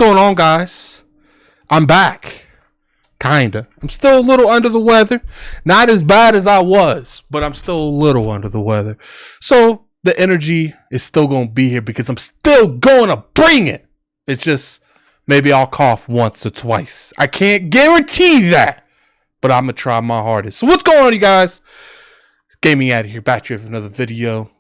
going on, guys? I'm back. Kinda. I'm still a little under the weather. Not as bad as I was, but I'm still a little under the weather. So the energy is still going to be here because I'm still going to bring it. It's just maybe I'll cough once or twice. I can't guarantee that, but I'm going to try my hardest. So what's going on, you guys? Gaming out of here. Back here with another video.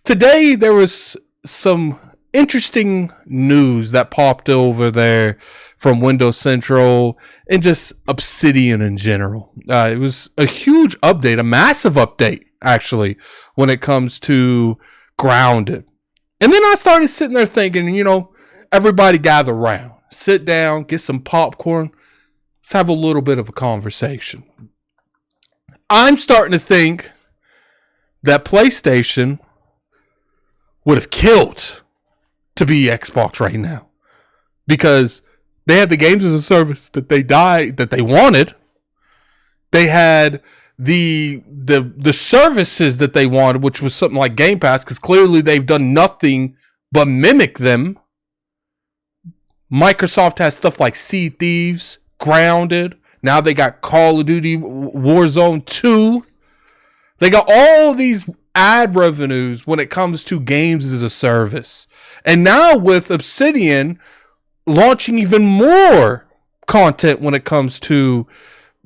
Today there was some interesting news that popped over there from Windows Central and just Obsidian in general. It was a huge update, a massive update, actually, when it comes to Grounded. And then I started sitting there thinking, everybody gather around, sit down, get some popcorn. Let's have a little bit of a conversation. I'm starting to think that PlayStation would have killed to be Xbox right now, because they had the games as a service that they wanted. They had the services that they wanted, which was something like Game Pass, because clearly they've done nothing but mimic them. Microsoft has stuff like Sea of Thieves, Grounded. Now they got Call of Duty Warzone 2. They got all these ad revenues when it comes to games as a service. And now with Obsidian launching even more content when it comes to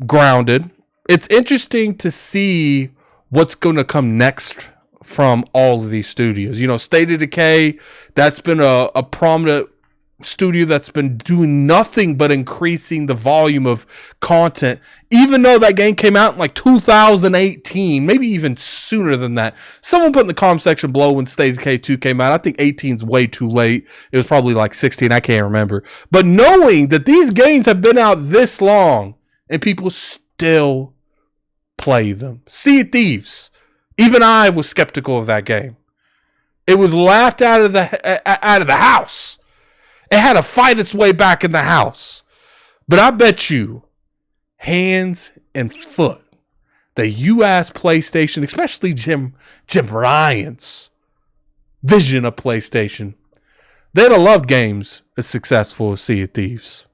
Grounded, it's interesting to see what's going to come next from all of these studios. State of Decay, that's been a prominent studio that's been doing nothing but increasing the volume of content, even though that game came out in like 2018, maybe even sooner than that. Someone put in the comment section below when State of Decay 2 came out. I think 18 is way too late. It was probably like 16. I can't remember. But knowing that these games have been out this long and people still play them. Sea of Thieves. Even I was skeptical of that game. It was laughed out of the house. It had to fight its way back in the house. But I bet you, hands and foot, that you ask PlayStation, especially Jim Ryan's vision of PlayStation, they'd have loved games as successful as Sea of Thieves.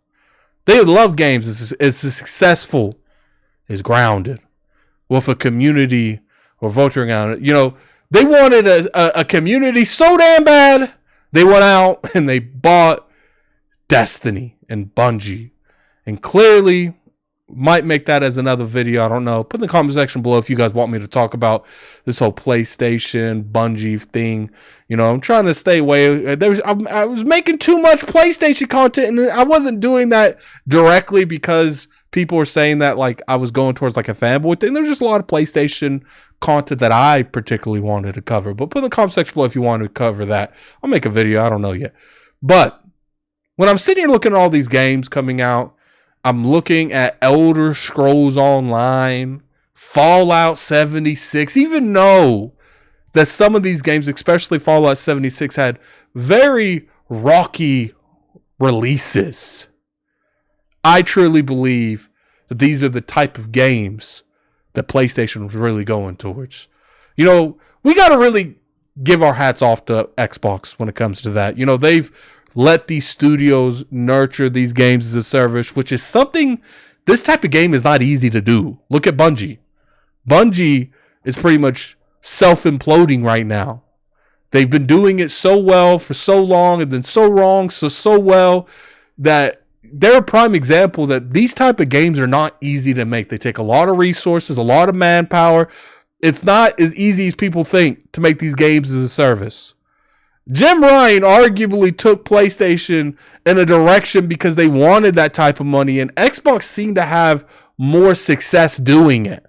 They'd have loved games as successful as Grounded, with a community or voting on it. They wanted a community so damn bad, they went out and they bought Destiny and Bungie. And clearly, might make that as another video. I don't know. Put in the comment section below if you guys want me to talk about this whole PlayStation, Bungie thing. I'm trying to stay away. I was making too much PlayStation content, and I wasn't doing that directly because people were saying that like I was going towards like a fanboy thing. There's just a lot of PlayStation content that I particularly wanted to cover. But put in the comment section below if you want to cover that. I'll make a video. I don't know yet. But when I'm sitting here looking at all these games coming out, I'm looking at Elder Scrolls Online, Fallout 76, even though that some of these games, especially Fallout 76, had very rocky releases. I truly believe that these are the type of games that PlayStation was really going towards. We got to really give our hats off to Xbox when it comes to that. They've let these studios nurture these games as a service, which is something, this type of game is not easy to do. Look at Bungie. Bungie is pretty much self-imploding right now. They've been doing it so well for so long and then so wrong, so well that they're a prime example that these type of games are not easy to make. They take a lot of resources, a lot of manpower. It's not as easy as people think to make these games as a service. Jim Ryan arguably took PlayStation in a direction because they wanted that type of money, and Xbox seemed to have more success doing it.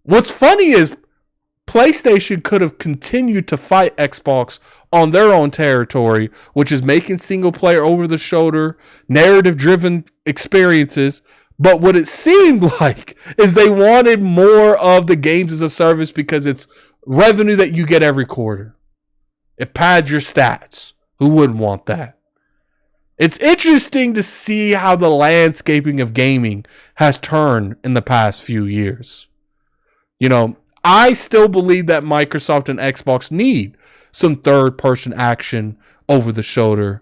What's funny is PlayStation could have continued to fight Xbox on their own territory, which is making single player over the shoulder, narrative driven experiences. But what it seemed like is they wanted more of the games as a service because it's revenue that you get every quarter. It pads your stats. Who wouldn't want that? It's interesting to see how the landscaping of gaming has turned in the past few years. I still believe that Microsoft and Xbox need some third-person action over the shoulder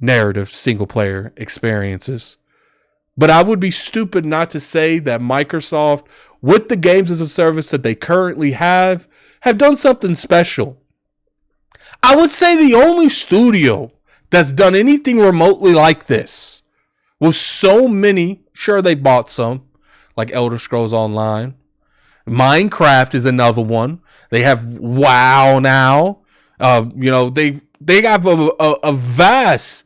narrative single player experiences. But I would be stupid not to say that Microsoft, with the games as a service that they currently have done something special. I would say the only studio that's done anything remotely like this, with so many, sure they bought some, like Elder Scrolls Online. Minecraft is another one. They have WoW now. They have a vast,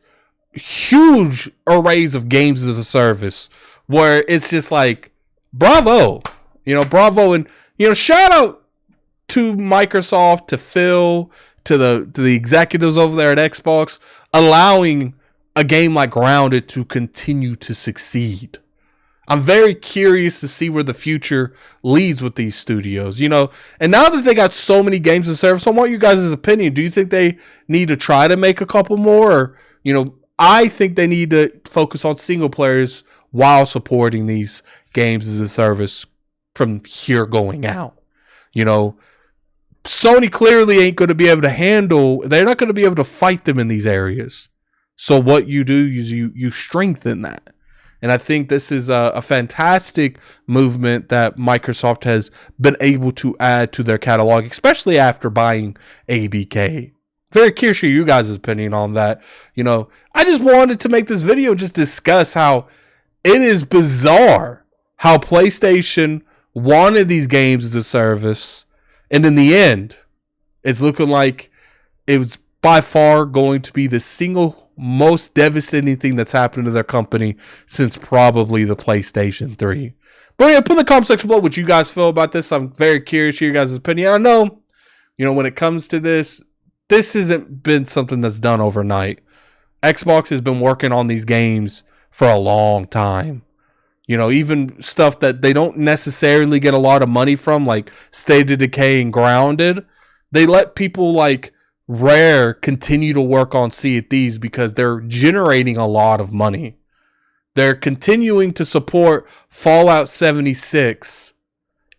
huge arrays of games as a service where it's just like, bravo, bravo. And, shout out to Microsoft, to Phil, to the executives over there at Xbox, allowing a game like Grounded to continue to succeed. I'm very curious to see where the future leads with these studios, And now that they got so many games of service, I want you guys' opinion. Do you think they need to try to make a couple more? Or, I think they need to focus on single players while supporting these games as a service from here going out. Sony clearly ain't going to be able to handle, they're not going to be able to fight them in these areas. So what you do is you strengthen that. And I think this is a fantastic movement that Microsoft has been able to add to their catalog, especially after buying ABK. Very curious to you guys' opinion on that. I just wanted to make this video just discuss how it is bizarre how PlayStation wanted these games as a service, and in the end, it's looking like it was by far going to be the single most devastating thing that's happened to their company since probably the PlayStation 3. But yeah, put in the comment section below what you guys feel about this. I'm very curious to your guys' opinion. I know, when it comes to this hasn't been something that's done overnight. Xbox has been working on these games for a long time. Even stuff that they don't necessarily get a lot of money from, like State of Decay and Grounded, they let people like Rare continue to work on Sea of Thieves because they're generating a lot of money. They're continuing to support Fallout 76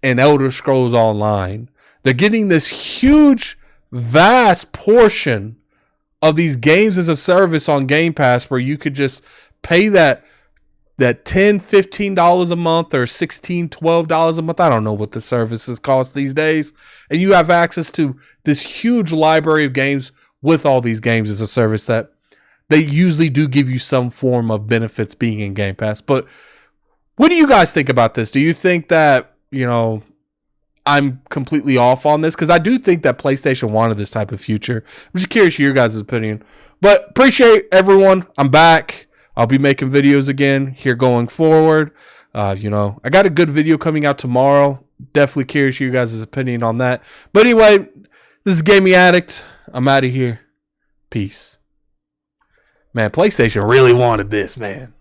and Elder Scrolls Online. They're getting this huge, vast portion of these games as a service on Game Pass where you could just pay that $10, $15 a month or $16, $12 a month. I don't know what the services cost these days. And you have access to this huge library of games with all these games as a service that they usually do give you some form of benefits being in Game Pass. But what do you guys think about this? Do you think that, I'm completely off on this? Because I do think that PlayStation wanted this type of future. I'm just curious your guys' opinion. But appreciate everyone. I'm back. I'll be making videos again here going forward. I got a good video coming out tomorrow. Definitely curious your guys' opinion on that. But anyway, this is Gaming Addict. I'm out of here. Peace. Man, PlayStation really wanted this, man.